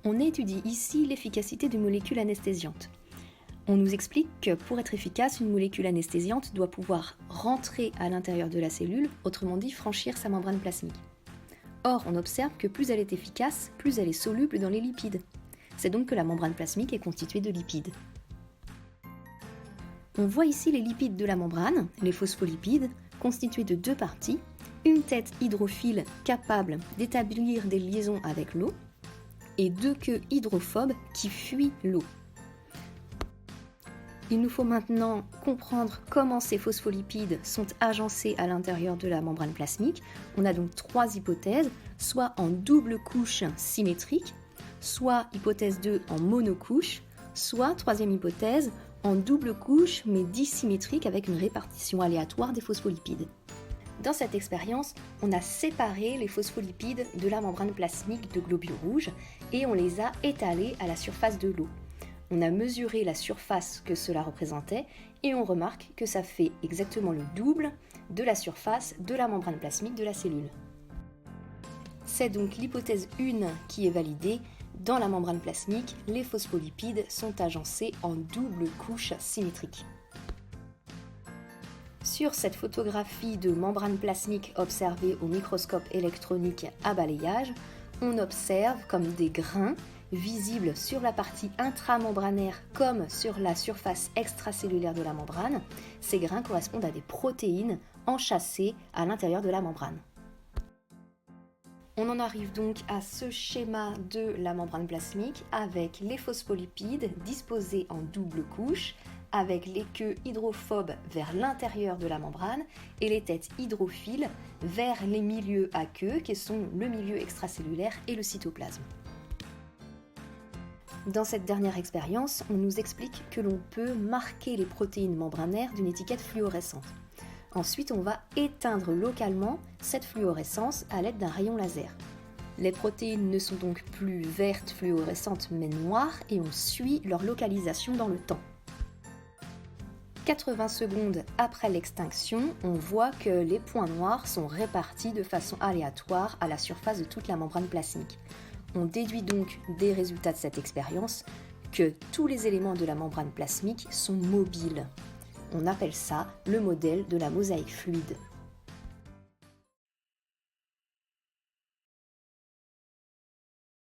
On étudie ici l'efficacité d'une molécule anesthésiante. On nous explique que pour être efficace, une molécule anesthésiante doit pouvoir rentrer à l'intérieur de la cellule, autrement dit franchir sa membrane plasmique. Or, on observe que plus elle est efficace, plus elle est soluble dans les lipides. C'est donc que la membrane plasmique est constituée de lipides. On voit ici les lipides de la membrane, les phospholipides, constitués de deux parties, une tête hydrophile capable d'établir des liaisons avec l'eau et deux queues hydrophobes qui fuient l'eau. Il nous faut maintenant comprendre comment ces phospholipides sont agencés à l'intérieur de la membrane plasmique. On a donc trois hypothèses, soit en double couche symétrique, soit hypothèse 2 en monocouche, soit troisième hypothèse en double couche mais dissymétrique avec une répartition aléatoire des phospholipides. Dans cette expérience, on a séparé les phospholipides de la membrane plasmique de globules rouges et on les a étalés à la surface de l'eau. On a mesuré la surface que cela représentait et on remarque que ça fait exactement le double de la surface de la membrane plasmique de la cellule. C'est donc l'hypothèse 1 qui est validée. Dans la membrane plasmique, les phospholipides sont agencés en double couche symétrique. Sur cette photographie de membrane plasmique observée au microscope électronique à balayage, on observe comme des grains visibles sur la partie intramembranaire comme sur la surface extracellulaire de la membrane. Ces grains correspondent à des protéines enchâssées à l'intérieur de la membrane. On en arrive donc à ce schéma de la membrane plasmique avec les phospholipides disposés en double couche, avec les queues hydrophobes vers l'intérieur de la membrane et les têtes hydrophiles vers les milieux aqueux qui sont le milieu extracellulaire et le cytoplasme. Dans cette dernière expérience, on nous explique que l'on peut marquer les protéines membranaires d'une étiquette fluorescente. Ensuite, on va éteindre localement cette fluorescence à l'aide d'un rayon laser. Les protéines ne sont donc plus vertes fluorescentes mais noires et on suit leur localisation dans le temps. 80 secondes après l'extinction, on voit que les points noirs sont répartis de façon aléatoire à la surface de toute la membrane plasmique. On déduit donc des résultats de cette expérience que tous les éléments de la membrane plasmique sont mobiles. On appelle ça le modèle de la mosaïque fluide.